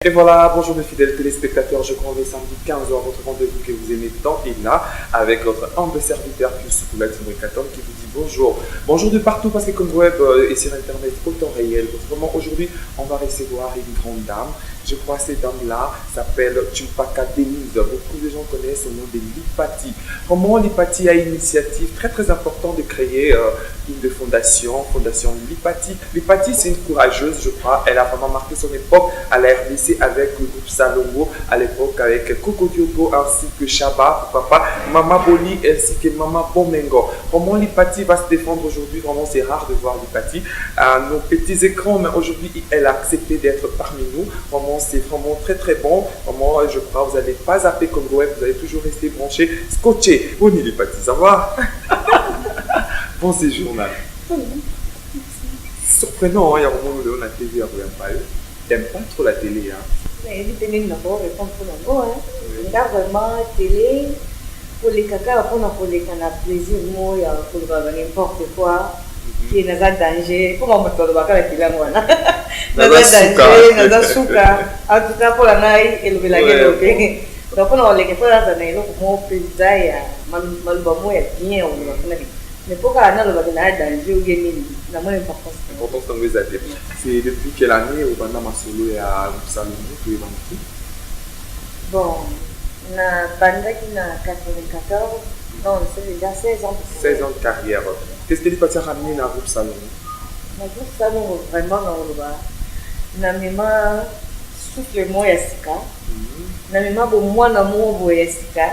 Et voilà, bonjour mes fidèles téléspectateurs, je prends le samedi 15h votre rendez-vous que vous aimez tant et là avec votre humble serviteur plus Poulet Katom qui vous dit bonjour. Bonjour de partout parce que comme web et sur internet au temps réel, vraiment aujourd'hui on va recevoir une grande dame. Je crois que cette dame-là s'appelle Tumpaka Denise. Beaucoup de gens connaissent son nom de Lipati. Vraiment, Lipati a une initiative très importante de créer une fondation Lipati. Lipati, c'est une courageuse, je crois. Elle a vraiment marqué son époque à la RDC avec le groupe Salongo, à l'époque avec Coco Diogo ainsi que Shaba, papa, Mama Boli ainsi que Mama Bomengo. Vraiment, Lipati va se défendre aujourd'hui. Vraiment, c'est rare de voir Lipati à nos petits écrans, mais aujourd'hui, elle a accepté d'être parmi nous. Vraiment, c'est vraiment très bon. Vraiment, je crois que vous n'allez pas zapper comme web, vous allez toujours rester branché, scotché. On y est parti, ça va? Bon séjour, Nana. Surprenant, il y a un moment où on a TV à Royal. T'aimes pas trop la télé, hein? Mais la télé, d'abord, répond pour l'ango, hein. Regarde vraiment la télé, pour les caca, pour les canapés, plaisir, moi, pour n'importe quoi. Qui est dans un danger. Comment on peut faire la télé, moi? Dans un danger, dans un souka. En tout cas, pour la naïe, et le village, ok. Donc, on a les fois dans un élo, comme on peut dire, malbamo est bien, on va faire. Mais pour qu'on ait le danger, ou gagner, la moins importance. L'importance dans les athlètes. C'est depuis quelle année au Banda Masolo et à Salomon que vous avez vendu? Bon, la Banda qui a 94, donc c'est déjà 16 ans. 16 ans de carrière. Qu'est-ce que tu as ramené dans le groupe Salomon? Le groupe Salomon, vraiment dans le bas. Namema souffle-moi Yassika. Namema bo moi namour bo Yassika.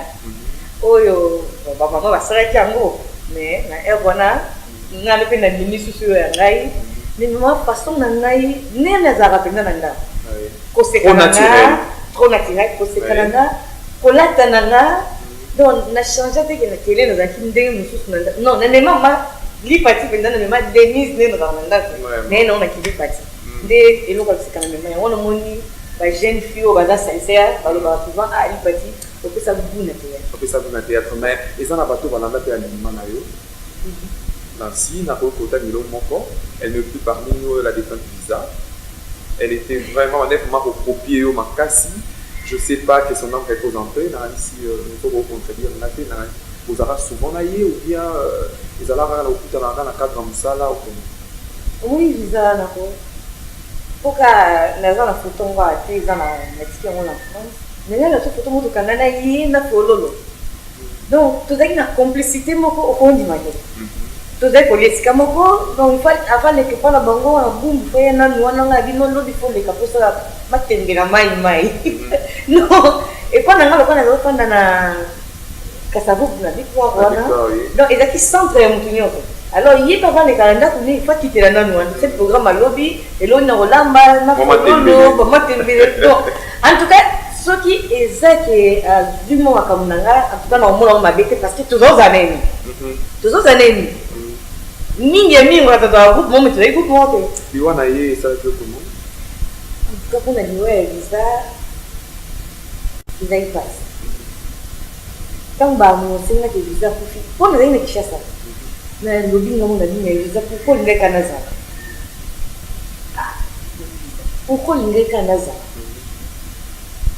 Oyo, maman va s'arrêter yango. Mais na erwana, na lepe na mini susu ya ngai. Mais maman façon na ngai, ne na zara pena nanga. Trop naturel. Trop naturel, kose kananga. Kolata nanga. Donc na changé de la télé na zaki ndenge mususu nanga. Non, na nema ma Lipati penda na nema Denise ne na nanga. Mais non na ki Lipati. Des et l'autre c'est quand même mais on a moni la jeune fille au bazar sincère par le bar souvent à Lipati on peut ça vous na théâtre. On peut ça vous na théâtre mais ils en a bateau balanda pe aliment na yo. Nancy n'a pas côté de moko, elle ne plus parmi nous la défense visa. Elle était vraiment honnêtement pour copier au Makasi. Je sais pas que son nom représenté dans ici nous faut contredire na té na vous aura souvent naïe ou bien ils allaient à l'hôpital dans la cadre comme ça là ou oui visa na ko. Pourquoi les gens la photo on va attirer dans la Mexique ou la France mais là la photo moi du Canada y na fololo donc tout ça une complicité moko au fond du matin tout ça police comme moko donc il faut avant les que pas la bango en boum fait na noana na bino lo di fond les capos ça matenge na mai non et quand on a le quand na Kasavu na dit quoi donc ils qui centre mutunyo alors il y a pas les calendriers qu'on il faut quitter la non c'est le programme à lobby et là on a Rolamba na en tout cas ce qui est ça qui du moment comme nanga en tout cas on m'a bête parce que toujours années mingi on va dans groupe moment tu écoutes moi tu vois naïe ça veut comment en tout cas on a dit ouais visa il passe quand bah mon c'est là que visa pour nous il y a ça na lobby ngamo na nini visa pourquoi linga kanaza pourquoi linga kanaza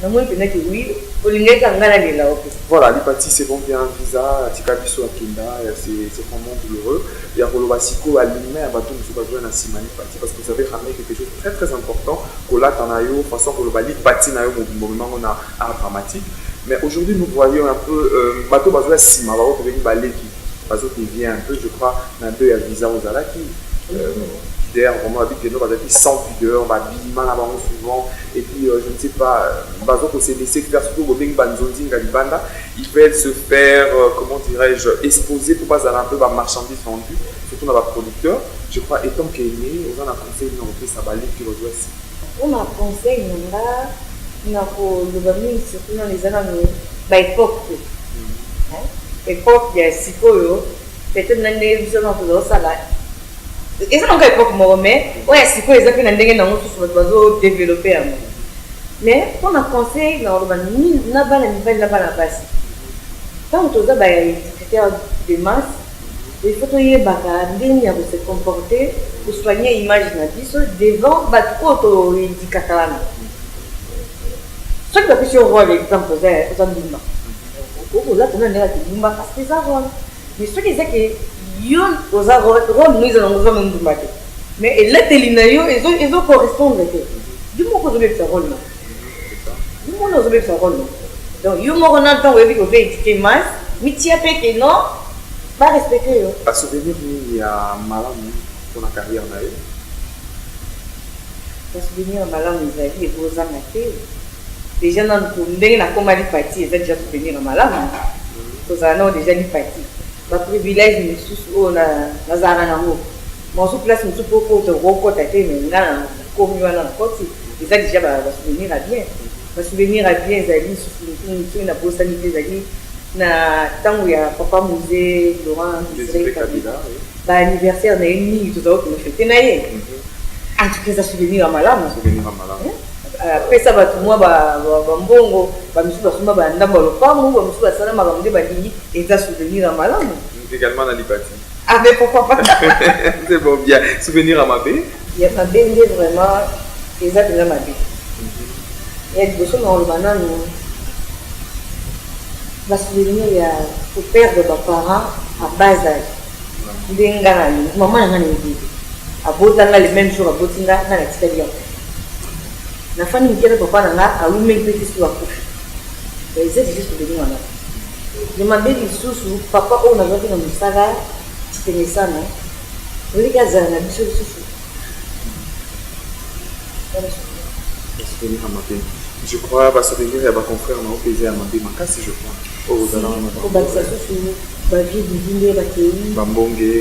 na moi pena que oui pour linga kangana de là ok voilà les parties c'est bon bien visa tikabiso akinda c'est vraiment douloureux il y a roloba siko alimé abato musu bazwa na simani partie parce que vous avez ramené quelque chose de très important kola tanayo façon roloba li partie na yo moment on a art dramatique mais aujourd'hui nous voyons un peu bato bazwa sima ba ko venir baleki parce qu'il vient un peu, je crois, un peu à visa aux alaki. D'ailleurs, vraiment, avec des noms, sans pudeur, habillement là-bas souvent. Et puis, je ne sais pas, Bazo s'est laissé faire surtout au Beng Banzonzi, Galibanda. Ils veulent se faire, comment dirais-je, exposer pour pas aller un peu ma marchandise vendue, surtout dans le producteur. Je crois, étant qu'il est né, on a un conseil de nous ça va aller qui rejoint ici. On a un conseil, on a le bami, surtout dans les années, époque. Époque ya sikoyo peut-être na ndenge biso na tozo sala eza na époque moko mais oya sikoyo eza pe na ndenge nango susu bato bazo développer yango mais pour na conseil na oloba na bana mibali na bana basi ntango toza baéducateur de masse il faut toyebaka ndenge ya kose comporter pour soigner image na biso devant bato oyo toyedikaka wana Chaque fois que je vois l'exemple, aux Andimba. Là, tu n'as pas de Dumba parce que ça rôle. Mais ce qui est que yon aux rôle, nous allons nous amener Dumba. Mais là, ils ont correspondre. Du moins, vous avez fait rôle. Du moins, vous avez fait rôle. Donc, yon m'aura dans le temps où vous avez étiqueté masse, mais tu as fait que non, pas respecter. À souvenir, il y a Malam pour la carrière. À souvenir, Malam, nous avons dit, vous en avez. Déjà, dans le combat de parti, ils ont déjà souvenir à Malam. Nous avons déjà dit parti. Le privilège, nous sommes dans Zaranamo. Mon sous place, nous sommes pour te recontacter, mais nous avons commis dans le côté. Ils ont déjà souvenir à bien. Souvenir à bien, ils ont dit, nous avons posté na tant où il y a papa musée Laurent l'anniversaire d'un ami tout ça que nous fêtons en tout cas ça souvenir à Malam après ça va tout moi mbongo ba misu ba suma ba ndamba lo pamu ba misu ba sala magamde ba dingi et ça souvenir à Malam également dans Libati avec pourquoi pas c'est bon bien souvenir à Mabé il y a Mabé vraiment exactement Mabé il y a des choses dans le banane va souvenir il y a au père de mes parents à bas âge. Ndengana maman n'a rien dit. À Botanga les mêmes jours à Botinga n'a l'expérience. La famille qui est papa n'a a eu même petit sur la couche. Et ils étaient juste venus là. Je m'en dis sous papa on a vu dans le saga c'était ça non. Les gars ça n'a plus sous. Souvenir à Mabé. Je crois que souvenir à ma confrère m'a opposé à Mabé Makasi je crois. Au Baksa sous Bavi Divine Bakei Bambonge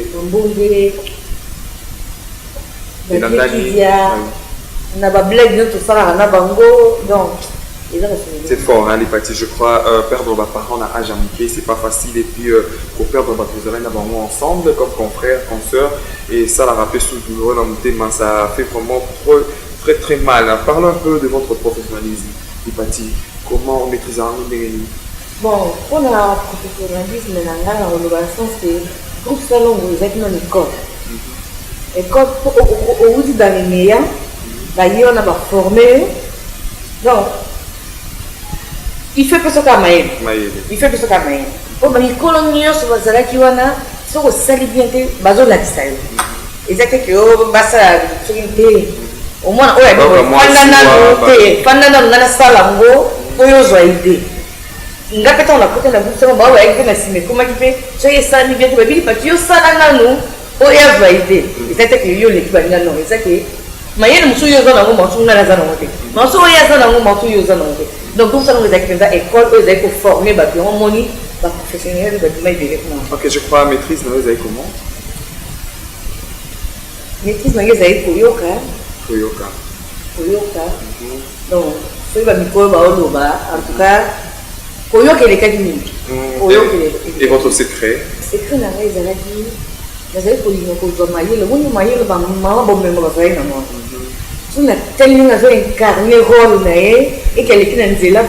on a blague notre frère on a bango donc c'est fort hein, les parties je crois perdre ma parent à âge amiqué c'est pas facile et puis pour perdre ma cousin à bango ensemble comme confrère consoeur et ça la rappelle sous le ça fait vraiment très très mal. Parlons un peu de votre professionnalisme les parties comment on maîtrise un bon, pour le professionnalisme, dans le sens que groupe salon, vous êtes dans l'école. L'école, au bout dans les meilleurs, on a formé. Donc, il fait plus que Maël. Il fait plus que Maël. Pour les coloniaux, sur le salaire qui wana, sur le salaire bien été, baso la distaille. Exactement que basa trinité. Au moins, ouais, pendant la salle, on a idée. Ngapeta on a côté na buso ba wa eke na sime comment qui fait j'ai ça ni bien to bili pa yo sala nanu o ya vaide c'est que yo le kiba ngano c'est que mayele musu yo zana ngo musu ngala zana ngote musu o ya zana ngo musu yo zana ngote donc tout ça nous exactement ça école eux ils ont formé ba on moni ba professionnel ba mai directement. OK, je crois maîtrise na vous avez comment maîtrise na vous avez koyoka donc c'est ba miko ba oloba en tout cas et votre secret? Secret n'a pas été dit. Pour le maillot, maman, bon, mais moi, je suis tellement incarné rôle et quelqu'un est là,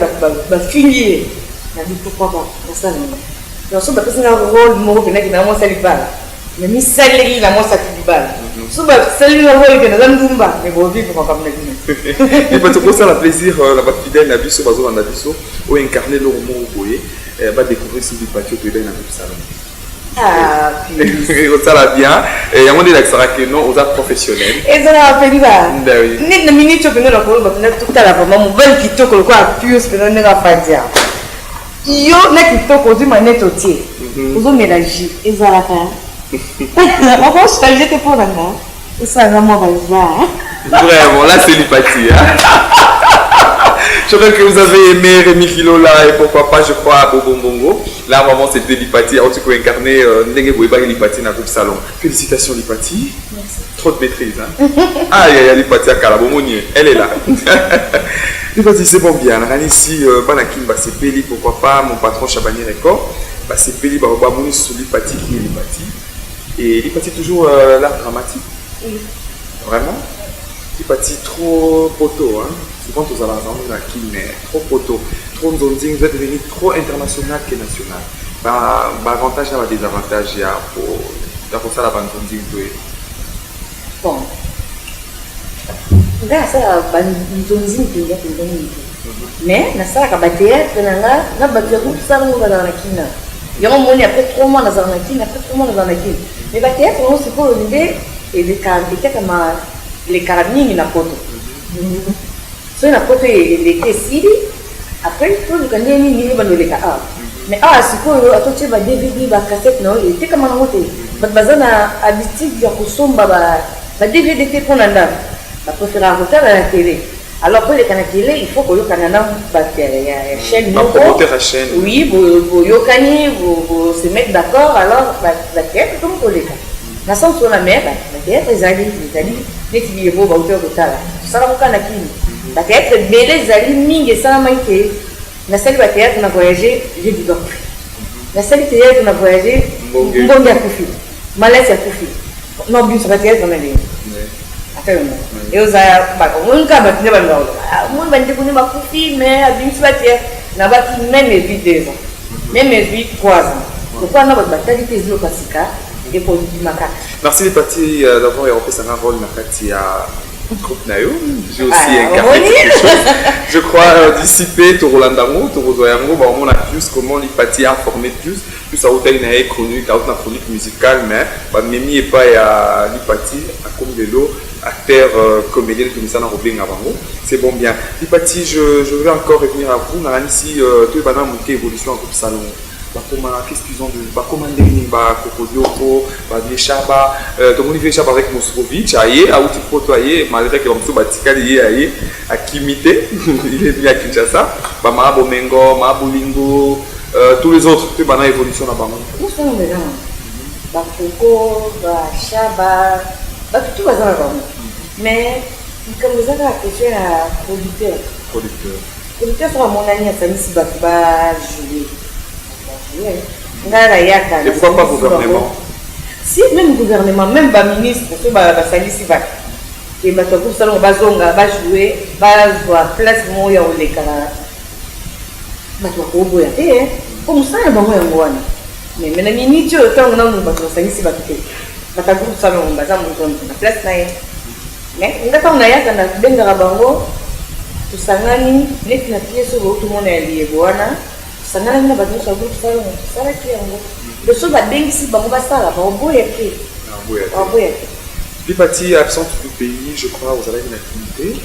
va finir. Je dis pourquoi pas, ça non. Donc, si un rôle, moi, je n'ai pas salué. Mais mi salué, la moi, ça fait du bal. Si je salue un rôle, je n'ai pas mais bon, vivre comme ça. Et pour ça, le plaisir, la fidèle, la biso, la biso, ou incarner le roman au boyer, va découvrir si vous participez au pays dans le salon. Ah, puis. Ça va bien. Et il y a un moment que non, aux arts professionnels. Et ça va faire là. Ni de minutes, tu peux nous la prendre, tout à la fois, mon bel qui toque le quoi, plus, que nous n'avons pas dire. Yo, n'a qui toque au manette au tiers. Vous avez mélangé. Et ça va faire. On va se faire pour la main. Et ça va vraiment vraiment, là c'est l'hypathie. Je crois que vous avez aimé Rémi Kilola et pourquoi pas, je crois, Bobo Mbongo. Là, vraiment, c'était l'hypathie. En tout cas, incarné Ndenge Boiba et l'hypathie dans tout le salon. Félicitations, l'hypathie. Merci. Trop de maîtrise. Hein? Ah, il y a l'hypathie à Kalabomonier. Elle est là. L'hypathie, c'est bon bien. On a ici, Banakim, c'est Peli, pourquoi pas, mon patron Chabani Record. C'est Peli, Barobamouni sur l'hypathie qui est l'hypathie. Et l'hypathie, toujours l'art dramatique. Oui. Vraiment? L'hypathie, trop poteau. Hein? Souvent, vous allez avoir trop poteau. Trop nzonzing, vous êtes devenu trop international que national. Avantage et désavantage pour ça, la nzonzing. Bon. Grâce à la nzonzing, il y a Mais na sala ka théâtre na bato ya groupe sala ngo na kina. Yango moni après 3 mois na kina, après 3 mois na kina. Mais théâtre on se pour l'idée et les kama les carabines na poto. So na poto les tesiri après tout le gagner ni ba no les ka. Mais sikoyo atoche ba DVD ba cassette no et kama na moté. Bazana habitude ya kusomba ba DVD te pona ndana. Ba préférer regarder à la télé. Alors pour les canaux télé, il faut que le canal la chaîne chaîne. Oui, vous se mettre d'accord. Alors la théâtre comme pour les cas. La sens sur la mer, la théâtre les alliés, les filles vont hauteur de tal. Ça va au canal qui. La théâtre les alliés ming et ça maïté. La salle de théâtre on a voyagé, j'ai du gars. La salle de théâtre on a voyagé, bon gars Koufi, Malaise à Koufi. Non, bien sur la théâtre on a dit. Et aux on va mais à bien n'a pas même 8 ans, même 8 3 ans. Pourquoi on a votre bataille de Pasika et pour merci les parties d'avoir repris un rôle dans groupe Nayo. J'ai aussi incarné quelque chose. Je crois dissiper tout Rolandamo, tout Rodoyango, on a plus comment les parties a formé plus à hauteur une chronique, à hauteur chronique musicale, mais Mimi et pas à l'hypathie, à comme de l'eau. Acteur, comédien, comme ça, c'est bon bien. Lipati, je vais encore revenir à vous. Ici, tu es pendant mon évolution en groupe salon. Qu'est-ce qu'ils ont de commander Kokodoko, Viechaba, tout le monde Viechaba avec Moscovitch, aïe, à outil photoyer, malgré que l'on se batika lié à Kimité, il est venu à Kinshasa, Mabo Mengo, Mabo Lingo, tous les autres, tu es pendant évolution là-bas. Nous sommes là. Bakoko, Chaba. Tout va dans mais comme vous avez la question à producteur. Producteur sera mon ami à Samisi Bakba jouer. Et pourquoi pas gouvernement? Si même gouvernement, même le ministre, parce que Samisi Bak. Et maintenant pour ça on va jouer, va voir place moya ou les cara. Comme ça il va voir mais maintenant minute autant on va Samisi Bak. Bata groupe salon baza muzondo na place na ye mais ngata na yaka na bengara bango tusangani neti na pièce au tout monde est lié bona tusangani na bato sa groupe salon sala ki yango de so ba bengisi bango basala ba oboya ke oboya les parties absentes du pays, je crois, vous avez une activité.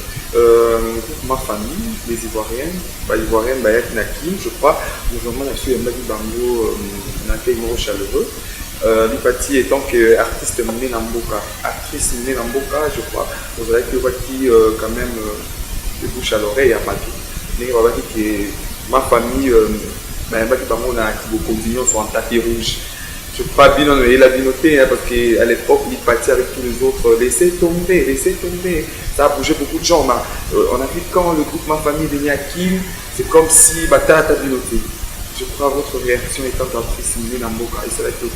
Ma famille, les Ivoiriennes, Ivoiriennes, Nakim, je crois, le gouvernement a su un mari bango, un accueil chaleureux. Lipati étant qu'artiste mené Namboka, actrice mené Namboka, je crois, vous avez que quand même de bouche à l'oreille à Maki. Mais on va dire que ma famille, qui continuent sur un tapis rouge. Je crois bien il a bien noté parce qu'à l'époque Lipati avec tous les autres, laissez tomber, ça a bougé beaucoup de gens. On a vu quand le groupe Ma Famille de Niakim, c'est comme si Bata a bien noté. Je crois votre réaction étant actrice mené Namboka et c'est là que vous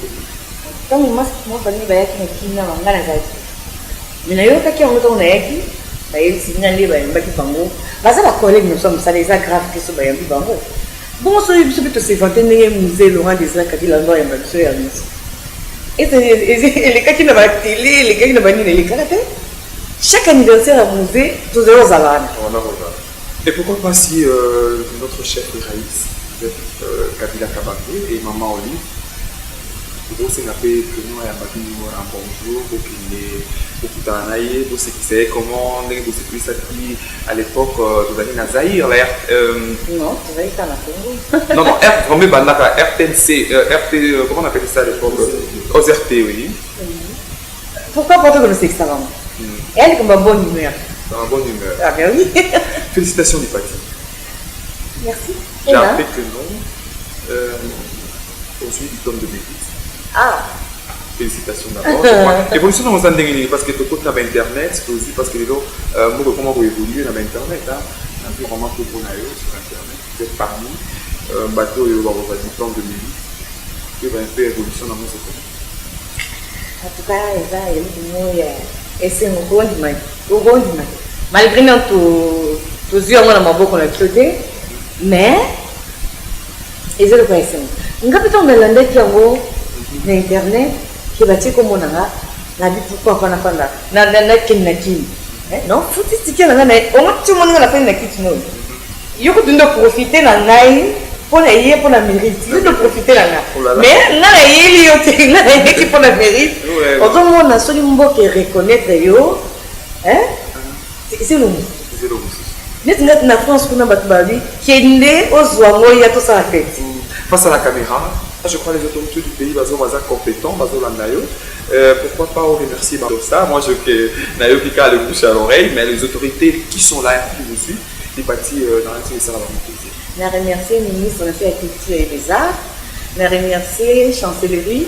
quand moi famille va être qui n'a pas la zaki mais là yo taki on a yaki ba yeli signalé ba mbaki bango baza ba collègue nous sommes ça les aggraves qui sont ba yambi bango bon so biso bito se vanter musée Laurent Désiré Kabila ndo ya mbaso ya miso et les kaki na ba télé les kaki na ba ni les karaté chaque anniversaire à musée tous les zalana et pourquoi pas si notre chef Raïs Kabila Kabangé et Maman Olive vous savez que nous avons un bonjour pour qu'il ait pour ce qui sait comment vous savez à l'époque vous avez Nazaïr non vous avez Congo non vraiment RTNC RT comment on appelle ça à l'époque OZRT oui pourquoi porter comme c'est ça elle comme une bonne humeur ah bien oui félicitations Lipati merci j'ai appris que non aujourd'hui du tome de Bévis. Félicitations d'abord. Évolution dans le monde parce que tu côté dans Internet, aussi parce que les gens, comment vous évoluez dans Internet, un peu vraiment tout pour naïo sur Internet. Vous êtes parmi bateau et vous avez du temps de Bévis. Il y a un peu évolution dans mon secteur. En tout cas, il y a et c'est un gros malgré tous les yeux, on a beaucoup de choses, mais ils ont le connaissement. Nous avons dans Internet qui va dire comment on a la vie pourquoi on a fait là. Non, faut dire que on a tout le monde a fait une activité. yo ko tundo profiter na ngai pour na yé pour na mérite tundo profiter na ngai mais na yé yo te na yé qui pour na mérite autant moi na soli mboke reconnaître yo hein c'est le mot net na France kuna batu babi kende ozwa ya to ça fait face à la caméra. Je crois que les autorités du pays sont compétents, pourquoi pas remercier ça. Moi, je que Nayo Pika a le bouche à l'oreille, mais les autorités qui sont là et qui vous suivent, les partis dans la ça va me plaisir. Je remercie le ministre de la Culture et des Arts, je remercie la chancellerie,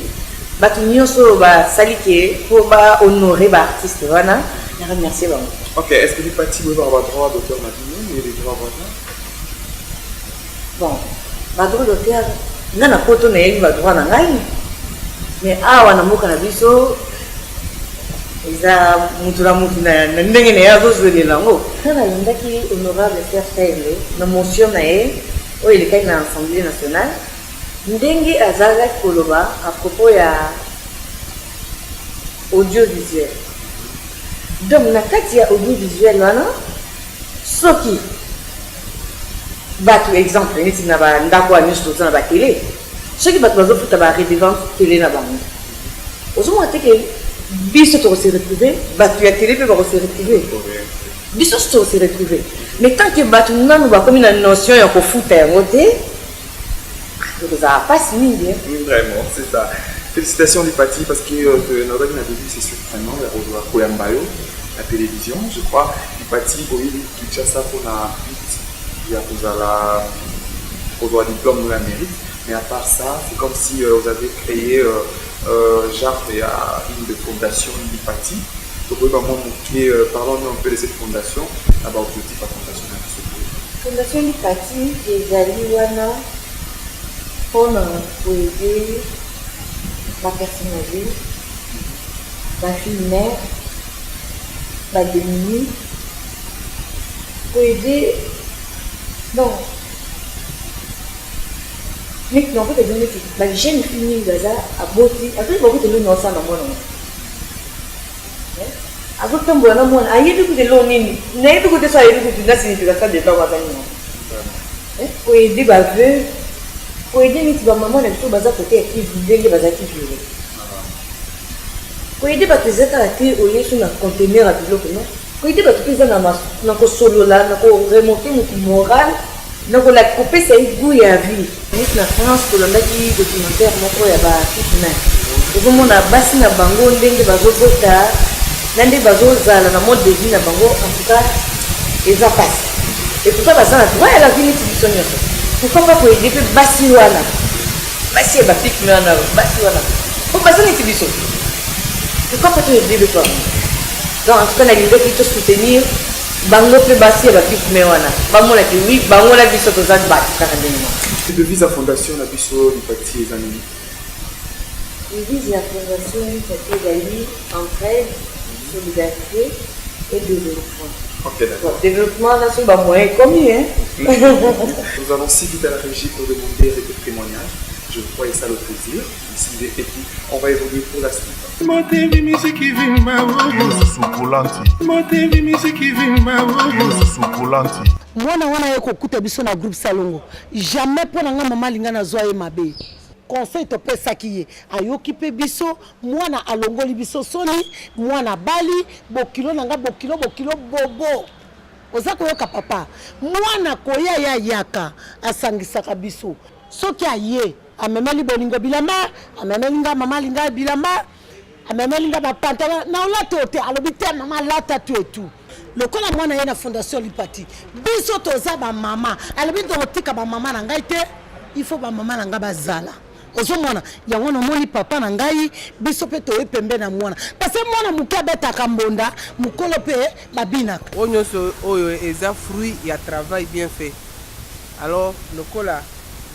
pour honorer l'artiste. Je remercie. Ok, est-ce que les partis peuvent avoir droit d'auteur maintenant et les droits voisins? Bon, le droit d'auteur. Nga na poto na yebi ba droit na ngai mais awa na mboka na biso eza mutu na mutu na ndenge na yazo zwelela ngo kana lindaki honorable Serge Kaende na motion na ye oyo elekai na Assemblée nationale ndenge azalaki koloba à propos ya audiovisuel donc na kati ya audiovisuel wana soki batu exemple neti na ba ndako ya nyonso toza na ba télé soki bato bazofuta ba redevance télé na bango ozomona te ke biso tokose retrouve bato ya télé mpe bakose retrouve biso so tokose retrouve mais tant que bato nanu bakomi na notion ya kofuta yango te tokozala pasi mingi vraiment c'est ça. Félicitations du parti parce que notre début c'est surprenant ya koyamba yo la télévision je crois du parti oyebi Kinshasa mpona il y a un diplôme de la mérite, mais à part ça, c'est comme si vous avez créé genre une de fondation, une partie. Donc, vous pouvez montrer, parlons-nous un peu de cette fondation, d'abord objectif à fondation. Fondation du parti, des Aliwana, pour aider la personne âgée, la fille mère, la démunie, pour aider. Non. Mais non, peut-être que les jeunes filles à beauté, après beaucoup de l'eau ça dans mon nom. Après quand on a mon, aïe du coup de l'eau nini, n'est du coup de ça aïe du coup de la signification de temps à temps. Pour aider baveux, pour aider les petits mamans les choses bazar côté qui vivent les bazar qui vivent. Pour aider bateaux à qui au lieu sur un conteneur à pilote non. Pour aider bateaux qui sont dans le solo là, dans le remonter notre moral. Donc la couper c'est goût et à vie. Nous na France pour l'andaki documentaire moko ya ba kitna. Et comme on a bassi na bango ndenge bazobota, ndenge bazozala na mode de vie na bango en tout cas ils a passé. Et tout ça va ça droit à la vie ni tibisonyo. Pourquoi pas pour aider pe bassi wana. Bassi ba kitna na bassi wana. Pour bassi ni tibiso. Pourquoi pas te aider toi? Donc en tout cas la l'idée qui te soutenir bango pe basi ya baki kumewana bamona ki oui bango la biso to zaki bati kana ndenge c'est devise à fondation la biso du parti les amis devise à fondation c'est d'aller entraide solidarité et développement. Ok d'accord. Développement là c'est pas moyen combien nous allons si vite à la régie pour demander des témoignages. Je crois que ça le plaisir ici et puis on va évoluer pour la suite. Mwana wana yeko kuta biso na groupe Salongo jamais pona nga mama linga na zoa ye mabe conseil to pesa kiye ayoki pe biso mwana alongoli biso soni mwana bali bokilo nanga bokilo bobo oza koyoka papa mwana koya ya yaka asangisaka biso soki aye amemeli bolingo bilamba amemelinga mama linga bilamba amemelinga bapantala na olata ote alobi te mama lata tu et tout lokola mwana ye na fondation Lipati biso toza ba mama alobi to tika ba mama na ngai te il faut ba mama na nga bazala ozomona yango na moni papa na ngai biso pe to pembe na mwana parce que mwana muke betaka mbonda mukolo pe babinaka onyoso oyo eza fruit ya travail bien fait alors lokola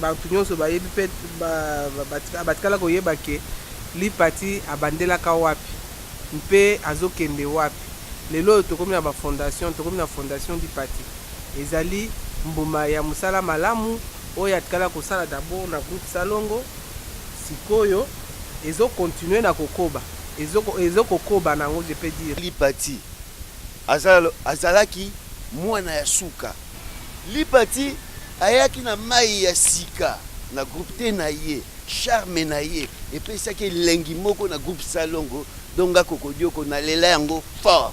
bato nyonso bayebi pe batikala koyeba ke Lipati abandelaka wapi mpe azokende wapi lelo tokomi na bafondation tokomi na fondation Lipati ezali mbuma ya musala malamu oyo atikala kosala d'abord na groupe Salongo sikoyo ezokontinue na kokoba ezokokoba nango je peux dire Lipati azalaki mwana ya suka Lipati ayaki na mai ya sika na groupe te na ye charme na ye epesaki elengi moko na groupe Salongo donga kokodioko na lela yango fort.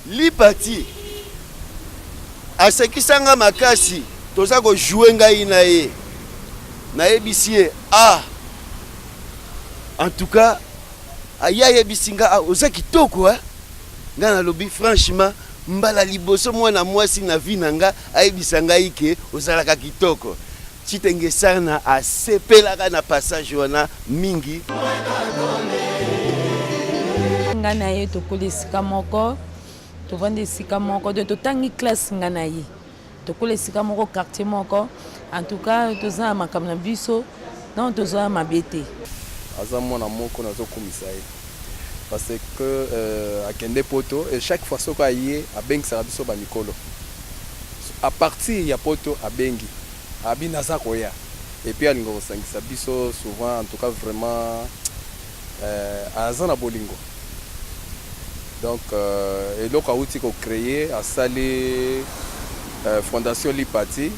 Lipati asekisanga makasi toza kojouer ngai na ye nayebisi ye en tout cas aya yebisi nga oza kitoko nga nalobi franchement mbala liboso mwana mwasi na vie na nga ayebisa ngai ke ozalaka kitoko. Chitenge sana asepelaka na passage wana mingi. Nga na ye tokoli esika moko tovandi esika moko de totangi classe nga na ye tokoli esika moko quartier moko en tout cas toza na makambo na biso donc toza mabe te. Aza mwana moko nazokumisa ye parce que akende poto et chaque fois soko aye abengisaka biso bamikolo à partir ya poto abengi abi naza koya et puis alinga kosangisa biso souvent en tout cas vraiment aza na bolingo donc eloko auti kocréer asali fondation Lipati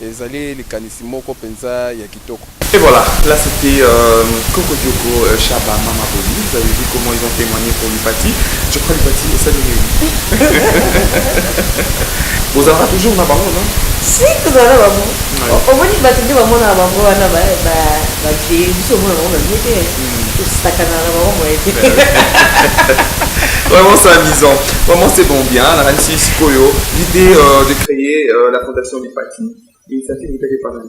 ezali likanisi moko penza ya kitoko. Et voilà, là c'était Coco Dioko, Chaba, Mama Boli. Vous avez vu comment ils ont témoigné pour Lipati. Je crois Lipati est salué. Vous en avez toujours na bango, non? Si, tout à l'heure, au moins, il va te dire, on a un bango, on a un pied, on a Vraiment c'est amusant, vraiment c'est bon bien. La Nancy Sikoyo, l'idée de créer la fondation Lipati, l'initiative n'était pas mal.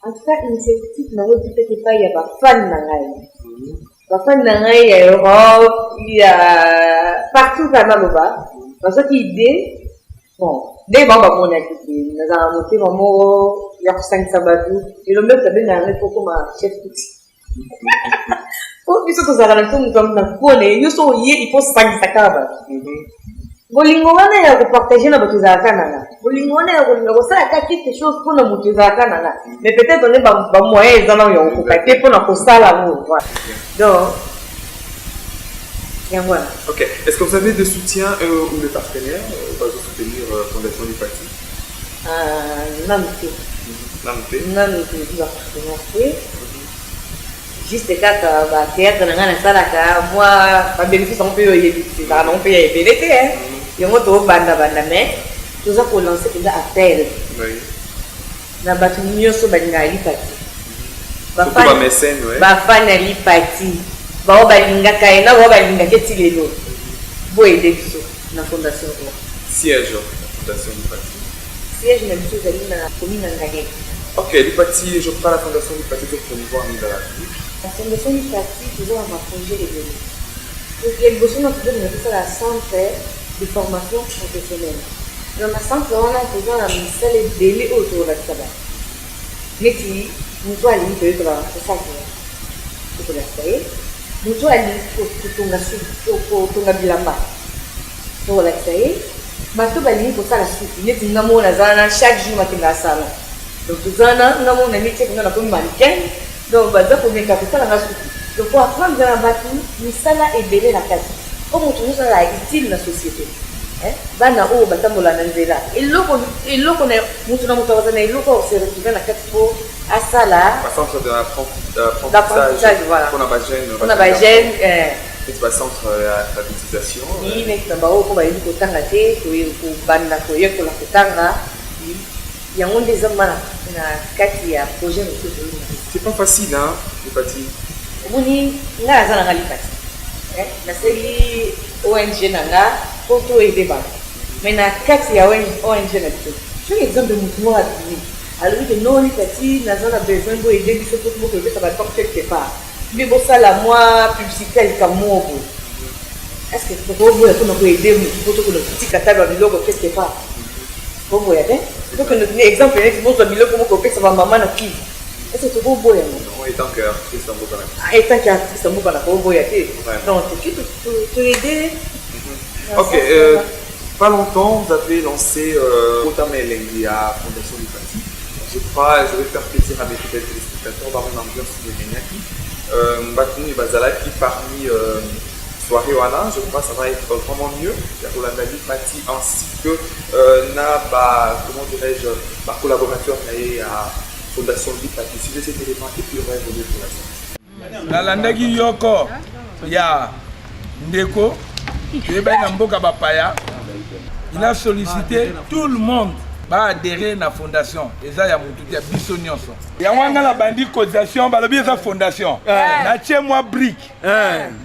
En tout cas, l'initiative n'a pas il y a pas fan nangai. Pas fan nangai, il y a Europe, il y a partout à Naloba. Parce que l'idée, bon, dès bon, on a quitté, nous avons monté mon mot, il y a 5 sabatou, et le mec a bien un peu comme un chef petit. Pour que ce soit la relation, nous sommes dans le coin, nous sommes liés, il faut 5 sacables. Bolingo wana ya kupartager na batu za kana. Bolingo wana ya kulingo ça ka quelque chose pour na mutu za kana. Mais peut-être on est ba moyen za na yo kokate pour na kosala ngo. Donc bien voilà. OK. Est-ce que vous avez des soutiens ou des partenaires pour soutenir Fondation Lipati? Namte. Namte. Namte ba partenaire. Juste kaka ba théâtre na ngana salaka moi ba bénéfice on peut y éviter ça non peut y éviter hein. Yango to banda mais toza ko lancer un appel. Oui. Na batu nyonso balinga Lipati. Ba mécène ouais. Ba fan ya Lipati. Ba balinga kaina ba balinga keti lelo. Bo aider biso na fondation ko. Siège fondation Lipati. Siège na biso zali na commune Ngagé. OK, Lipati, je prends la fondation Lipati pour promouvoir dans la vie. La fondation Lipati toujours un projet de donner. Donc il y a besoin de la centre de formation professionnelle. Dans la centre, on a besoin d'un ministère de délai autour de ça. Mais si nous devons aller c'est ça que je veux. Nous devons aller pour la bilamba. Pour la créer, mais tout va aller pour ça la suite. Il y a une amour chaque jour matin dans la salle. Donc tout ça, nous avons un métier qui est un peu mannequin. Donc bah ça pour bien capital la suite. Donc pour apprendre dans la bâtiment, mais ça là est belé la case. Comme on trouve ça là utile dans la société. Bana o batambola na nzela eloko na mutu na mutu azana eloko se retrouver na kati po asala par centre d'apprentissage voilà on a ba jeune c'est pas centre d'alphabétisation ni nek na ba o ko ba yiko tanga te ko ko banda ko yeko la kutanga ya ngonde zamana na kati ya projet mutu. C'est pas facile hein Lipati. Muni nga azana ngali Lipati na seli ONG nanga pour tout aider ba. Mais na kati ya ONG na tout. Je vais exemple de mutu wa dini. Alors que non Lipati na zona besoin de aider biso pour que ça va porter quelque part. Mais bon ça la moi publicité comme moi. Est-ce que tu peux voir comment aider mutu pour que le petit catalogue de logo quelque part. Vous voyez bien? Donc un exemple est que vous avez le comment que ça va maman na qui. Est-ce que tu peux voir en tant qu'artiste en Bokana. En tant qu'artiste en Bokana, vous voyez. Donc tu peux aider. OK, pas longtemps, vous avez lancé Otamelengia Fondation Lipati. Je crois, je vais faire plaisir avec les téléspectateurs dans une ambiance de Méniaki. Batuni et Bazala qui parmi soirée wana, je crois que ça va être vraiment mieux. Pour la Lipati ainsi que comment dirais-je, ma collaborateur à Fondation Lipati. Si cet élément et puis on va évoluer pour la suite. Nalandaki yoko ya Ndeko, il a sollicité tout le monde va adhérer à la fondation. Et ça, il y a mon biso nyonso. Il y a la bandit cotisation, il y a la fondation. Na moi brique.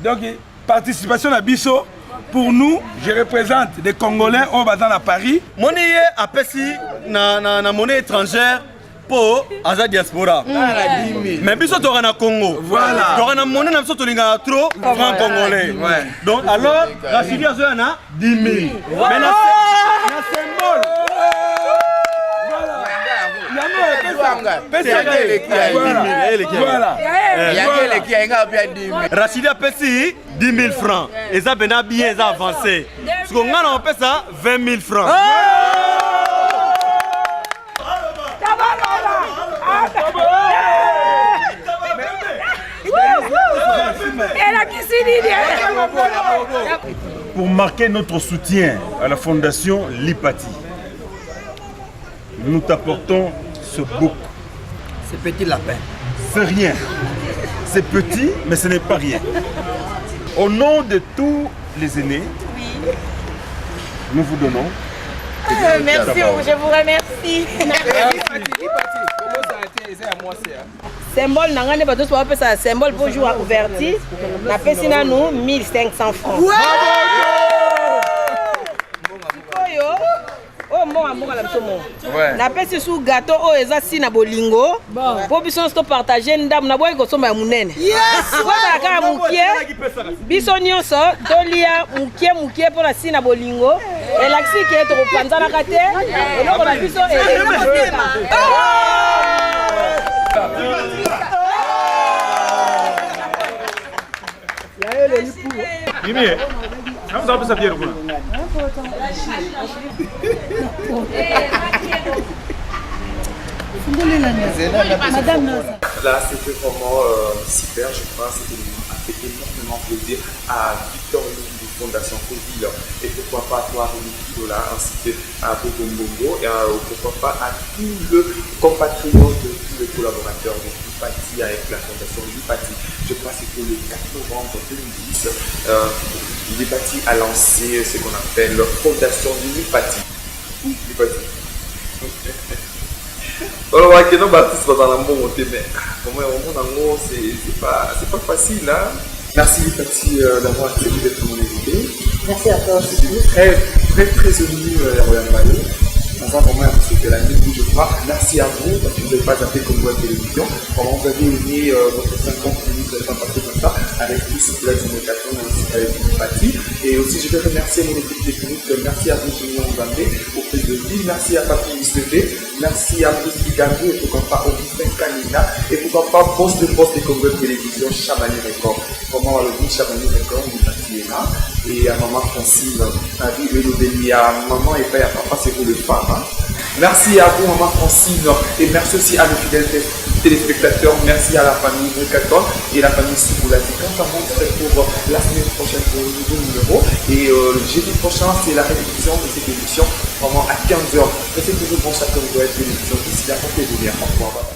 Donc, participation à biso. Pour nous, je représente des Congolais, on va dans à Paris. Monnaie à Pessi, na monnaie étrangère. Pour la diaspora. Mais biso tu na Congo. Voilà. Tu na monnaie na biso tu linga trop franc congolais. Donc alors la Syrie a 10 000. Mais na symbole. Rachidi a payé 10 000 francs. Et ça a bien avancé. Parce qu'on a payé ça 20 000 francs. Pour marquer notre soutien à la fondation Lipati, nous t'apportons ce bouc. Ce petit lapin. C'est rien. C'est petit, mais ce n'est pas rien. Au nom de tous les aînés, nous vous donnons. Merci, je vous remercie. Symbole nangane bato so apesa symbole pour jouer à ouverture na pesi na nous 1500 francs. Koyo oh mon la biso mon. Na pesi sous gâteau o eza si na bolingo. Po biso sto partager ndam na boy ko somba ya munene. Yes! Wala ka mukie. Biso nyonso tolia mukie pour na si na bolingo. Et l'axi qui est au panza na kate. Et donc on a biso Là, c'était vraiment super, je crois. Cet élément a fait énormément plaisir à Victor de Fondation Coville et pourquoi pas à toi, Rémi Kidola, ainsi qu'à Bobo Mbongo et pourquoi pas à tous les compatriotes, tous les collaborateurs de Lipati avec la Fondation Lipati. Je crois que c'était le 4 novembre 2010. Lipati a lancé ce qu'on appelle la Fondation Lipati. Alors, on va Baptiste dans la monde, mais comment c'est pas facile. Hein? Merci Lipati d'avoir accepté d'être mon invité. Merci à toi. Je suis très ému à Royal Valley. Dans un moment, c'était la nuit où je crois. Merci à vous parce que vous n'avez pas zappé comme web télévision. Comment vous avez aimé votre 50 minutes, vous n'avez pas passé comme ça avec tout ce que la communication avec Lipati. Et aussi, je vais remercier mon équipe technique. Merci à vous, Julien Mbandé, auprès de lui. Merci à Papi Isbébé. Merci à Bruce Bigandou et pourquoi pas Augustin Kanina. Et pourquoi pas boss de Congo Télévision, Chabani Record. Comment le dit Chabani Record, Lipati est là. Et à maman Francine, à vie Elodélie, à maman et père, papa, c'est pour les femmes. Hein. Merci à vous, maman Francine. Et merci aussi à nos fidèles téléspectateurs. Merci à la famille Bricaton et la famille Soukoulati. Quant à moi, je serai pour la semaine prochaine pour le nouveau numéro. Et le jeudi prochain, c'est la répétition de cette émission, vraiment à 15h. Restez toujours bon, chacun de télévision. D'ici là, portez-vous bien. Au revoir.